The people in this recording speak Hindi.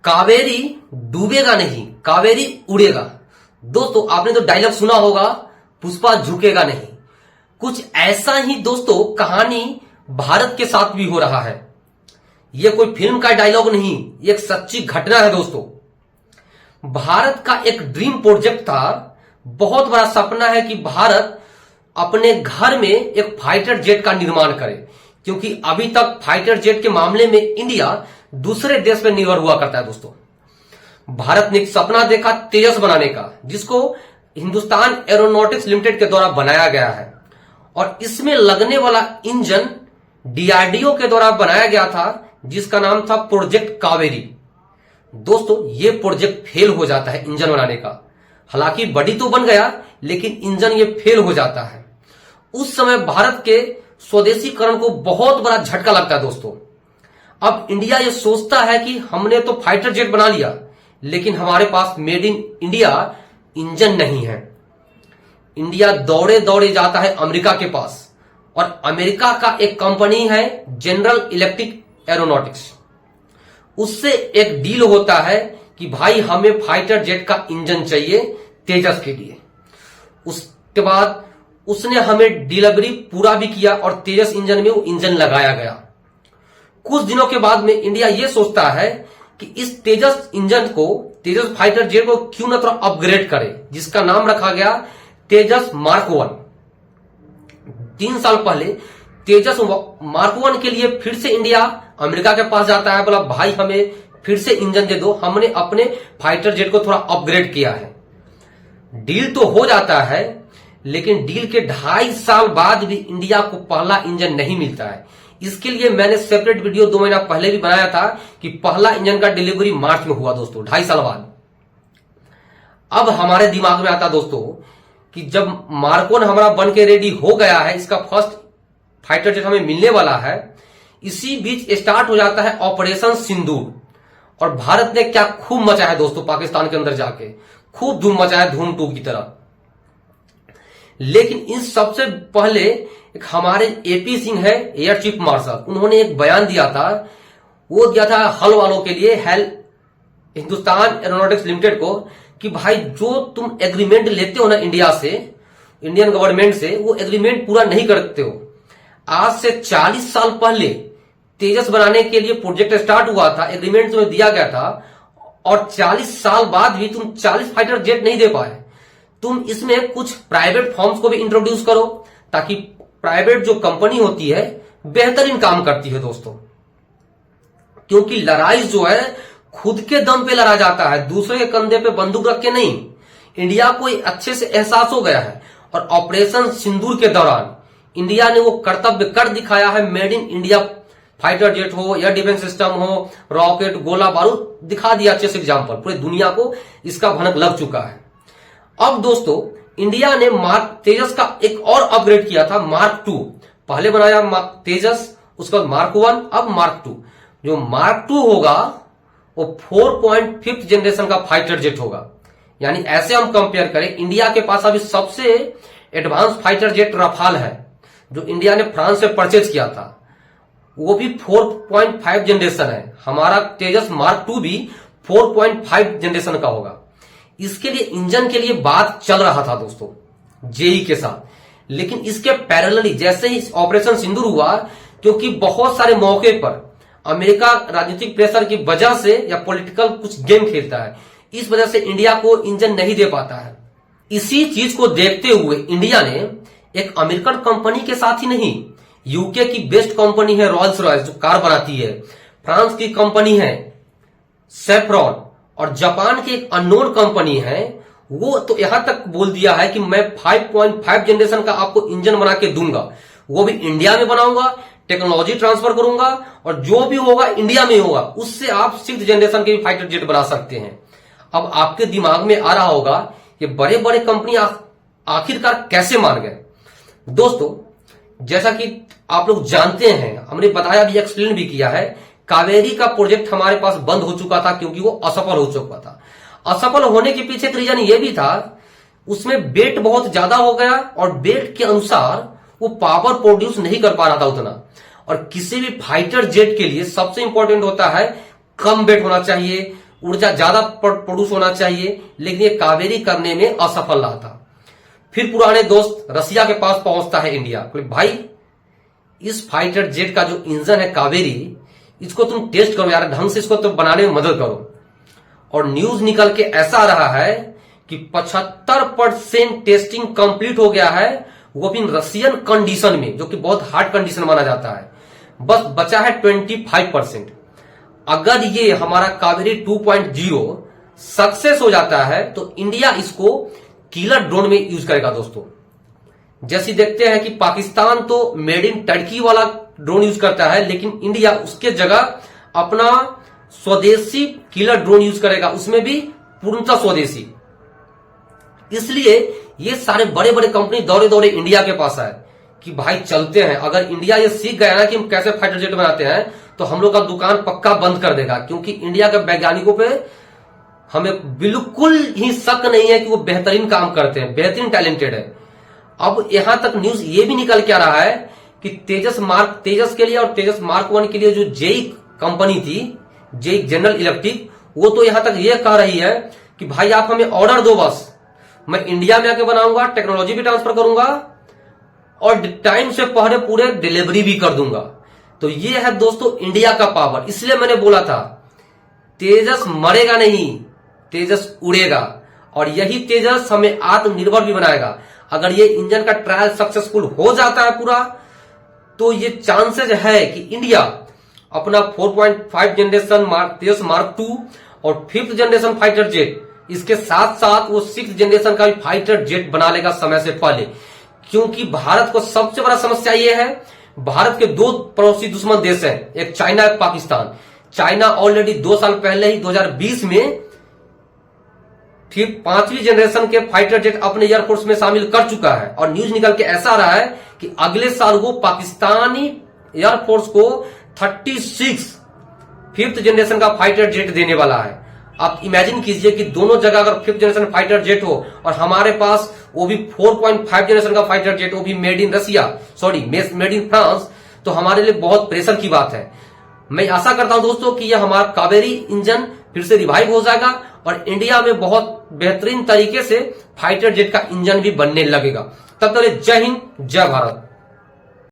कावेरी डूबेगा नहीं, कावेरी उड़ेगा। दोस्तों आपने तो डायलॉग सुना होगा, पुष्पा झुकेगा नहीं। कुछ ऐसा ही दोस्तों कहानी भारत के साथ भी हो रहा है। यह कोई फिल्म का डायलॉग नहीं, ये एक सच्ची घटना है दोस्तों। भारत का एक ड्रीम प्रोजेक्ट था, बहुत बड़ा सपना है कि भारत अपने घर में एक फाइटर जेट का निर्माण करे, क्योंकि अभी तक फाइटर जेट के मामले में इंडिया दूसरे देश पर निर्भर हुआ करता है दोस्तों। भारत ने एक सपना देखा तेजस बनाने का, जिसको हिंदुस्तान एरोनॉटिक्स लिमिटेड के द्वारा बनाया गया है, और इसमें लगने वाला इंजन डीआरडीओ के द्वारा बनाया गया था, जिसका नाम था प्रोजेक्ट कावेरी। दोस्तों ये प्रोजेक्ट फेल हो जाता है इंजन बनाने का। हालांकि बॉडी तो बन गया, लेकिन इंजन ये फेल हो जाता है। उस समय भारत के स्वदेशीकरण को बहुत बड़ा झटका लगता है दोस्तों। अब इंडिया ये सोचता है कि हमने तो फाइटर जेट बना लिया, लेकिन हमारे पास मेड इन इंडिया इंजन नहीं है। इंडिया दौड़े दौड़े जाता है अमेरिका के पास, और अमेरिका का एक कंपनी है जनरल इलेक्ट्रिक एरोनॉटिक्स। उससे एक डील होता है कि भाई हमें फाइटर जेट का इंजन चाहिए तेजस के लिए। उसके बाद उसने हमें डिलीवरी पूरा भी किया, और तेजस इंजन में वो इंजन लगाया गया। कुछ दिनों के बाद में इंडिया ये सोचता है कि इस तेजस इंजन को, तेजस फाइटर जेट को क्यों ना थोड़ा अपग्रेड करे, जिसका नाम रखा गया तेजस मार्क 1। 3 साल पहले तेजस मार्क 1 के लिए फिर से इंडिया अमेरिका के पास जाता है, बोला भाई हमें फिर से इंजन दे दो, हमने अपने फाइटर जेट को थोड़ा अपग्रेड किया है। डील तो हो जाता है, लेकिन डील के 2.5 साल बाद भी इंडिया को पहला इंजन नहीं मिलता है। इसके लिए मैंने सेपरेट वीडियो 2 महीना पहले भी बनाया था कि पहला इंजन का डिलीवरी मार्च में हुआ दोस्तों, 2.5 साल बाद। अब हमारे दिमाग में आता दोस्तों कि जब मार्क 1 हमारा बन के रेडी हो गया है, इसका फर्स्ट फाइटर जेट हमें मिलने वाला है, इसी बीच स्टार्ट हो जाता है ऑपरेशन सिंदूर। और भारत ने क्या खूब मचा है दोस्तों, पाकिस्तान के अंदर जाके खूब धूम मचा है, धूम 2 की तरह। लेकिन इन सबसे पहले एक हमारे एपी सिंह है, एयर चीफ मार्शल, उन्होंने एक बयान दिया था। वो दिया था हल वालों के लिए, हिंदुस्तान एरोनॉटिक्स लिमिटेड को, कि भाई जो तुम एग्रीमेंट लेते हो ना इंडिया से, इंडियन गवर्नमेंट से, वो एग्रीमेंट पूरा नहीं करते हो। आज से 40 साल पहले तेजस बनाने के लिए प्रोजेक्ट स्टार्ट हुआ था, एग्रीमेंट तुम्हें दिया गया था, और 40 साल बाद भी तुम 40 फाइटर जेट नहीं दे पाए। तुम इसमें कुछ प्राइवेट फर्म्स को भी इंट्रोड्यूस करो, ताकि प्राइवेट जो कंपनी होती है बेहतरीन काम करती है दोस्तों। क्योंकि लड़ाई जो है खुद के दम पे लड़ा जाता है, दूसरे के कंधे पे बंदूक रख के नहीं। इंडिया को अच्छे से एहसास हो गया है, और ऑपरेशन सिंदूर के दौरान इंडिया ने वो कर्तव्य कर दिखाया है। Made in India fighter jet हो या डिफेंस सिस्टम हो, रॉकेट, गोला बारूद दिखा दिया अच्छे से एग्जाम्पल, पूरी दुनिया को इसका भनक लग चुका है। अब दोस्तों इंडिया ने तेजस का एक और अपग्रेड किया था, मार्क 2। पहले बनाया तेजस, उसके बाद मार्क 1, अब मार्क 2। जो मार्क 2 होगा वो 4.5 जनरेशन का फाइटर जेट होगा। यानी ऐसे हम कंपेयर करें, इंडिया के पास अभी सबसे एडवांस फाइटर जेट रफाल है, जो इंडिया ने फ्रांस से परचेज किया था, वो भी 4.5 जनरेशन है। हमारा तेजस मार्क 2 भी 4.5 जनरेशन का होगा। इसके लिए इंजन के लिए बात चल रहा था दोस्तों जेई के साथ, लेकिन इसके पैरेलली जैसे ही ऑपरेशन सिंदूर हुआ, क्योंकि बहुत सारे मौके पर अमेरिका राजनीतिक प्रेशर की वजह से या पॉलिटिकल कुछ गेम खेलता है, इस वजह से इंडिया को इंजन नहीं दे पाता है। इसी चीज को देखते हुए इंडिया ने एक अमेरिकन कंपनी के साथ ही नहीं, यूके की बेस्ट कंपनी है रॉल्स रॉयस जो कार बनाती है, फ्रांस की कंपनी है सेफ्रॉन, और जापान की एक अननोन कंपनी है, वो तो यहां तक बोल दिया है कि मैं 5.5 जनरेशन का आपको इंजन बना के दूंगा, वो भी इंडिया में बनाऊंगा, टेक्नोलॉजी ट्रांसफर करूंगा, और जो भी होगा इंडिया में होगा, उससे आप 6th जनरेशन के भी फाइटर जेट बना सकते हैं। अब आपके दिमाग में आ रहा होगा कि बड़े बड़े कंपनी आखिरकार कैसे मान गए। दोस्तों जैसा कि आप लोग जानते हैं, हमने बताया भी, एक्सप्लेन भी किया है, कावेरी का प्रोजेक्ट हमारे पास बंद हो चुका था, क्योंकि वो असफल हो चुका था। असफल होने के पीछे एक रीजन ये भी था, उसमें वेट बहुत ज्यादा हो गया, और वेट के अनुसार वो पावर प्रोड्यूस नहीं कर पा रहा था उतना। और किसी भी फाइटर जेट के लिए सबसे इंपॉर्टेंट होता है कम वेट होना चाहिए, ऊर्जा ज्यादा प्रोड्यूस होना चाहिए, लेकिन ये कावेरी करने में असफल रहा था। फिर पुराने दोस्त रसिया के पास पहुंचता है इंडिया, भाई इस फाइटर जेट का जो इंजन है कावेरी, इसको तुम टेस्ट करो यार, ढंग से इसको तो बनाने में मदद करो। और न्यूज निकल के ऐसा रहा है कि 75% टेस्टिंग कंप्लीट हो गया है, वो भी रसियन कंडीशन में, जो कि बहुत हार्ड कंडीशन माना जाता है। बस बचा है 25%। अगर ये हमारा कावेरी 2.0 सक्सेस हो जाता है तो इंडिया इसको किलर ड्रोन में यूज करेगा दोस्तों। जैसे देखते हैं कि पाकिस्तान तो मेड इन टर्की वाला ड्रोन यूज करता है, लेकिन इंडिया उसके जगह अपना स्वदेशी किलर ड्रोन यूज करेगा, उसमें भी पूर्णतः स्वदेशी। इसलिए ये सारे बड़े बड़े कंपनी दौड़े दौड़े इंडिया के पास आए कि भाई चलते हैं। अगर इंडिया ये सीख गया ना कि हम कैसे फाइटर जेट बनाते हैं, तो हम लोग का दुकान पक्का बंद कर देगा, क्योंकि इंडिया के वैज्ञानिकों पे हमें बिल्कुल ही शक नहीं है कि वो बेहतरीन काम करते हैं, बेहतरीन टैलेंटेड है। अब यहां तक न्यूज ये भी निकल के आ रहा है कि तेजस के लिए और तेजस मार्क 1 के लिए जो जेई कंपनी थी, जेई जनरल इलेक्ट्रिक, वो तो यहां तक ये कह रही है कि भाई आप हमें ऑर्डर दो, बस मैं इंडिया में आके बनाऊंगा, टेक्नोलॉजी भी ट्रांसफर करूंगा और टाइम से पहले पूरे डिलीवरी भी कर दूंगा। तो ये है दोस्तों इंडिया का पावर। इसलिए मैंने बोला था तेजस मरेगा नहीं, तेजस उड़ेगा, और यही तेजस हमें आत्मनिर्भर भी बनाएगा। अगर ये इंजन का ट्रायल सक्सेसफुल हो जाता है पूरा, तो ये चांसेस है कि इंडिया अपना 4.5 जनरेशन तेजस मार्क 2 और 5th जनरेशन फाइटर जेट, इसके साथ साथ वो 6th जनरेशन का भी फाइटर जेट बना लेगा समय से पहले। क्योंकि भारत को सबसे बड़ा समस्या ये है, भारत के दो पड़ोसी दुश्मन देश हैं, एक चाइना एक पाकिस्तान। चाइना ऑलरेडी 2 साल पहले ही 2020 में 5वीं जनरेशन के फाइटर जेट अपने एयरफोर्स में शामिल कर चुका है, और न्यूज निकल के ऐसा रहा है कि अगले साल वो पाकिस्तानी एयरफोर्स को 36 5th जनरेशन का फाइटर जेट देने वाला है। आप इमेजिन कीजिए कि दोनों जगह अगर 5th जनरेशन फाइटर जेट हो और हमारे पास वो भी 4.5 जनरेशन का फाइटर जेट, वो भी made in made in France, तो हमारे लिए बहुत प्रेशर की बात है। मैं आशा करता हूं दोस्तों कि यह हमारा कावेरी इंजन फिर से रिवाइव हो जाएगा और इंडिया में बहुत बेहतरीन तरीके से फाइटर जेट का इंजन भी बनने लगेगा। तब तक जय हिंद, जय भारत।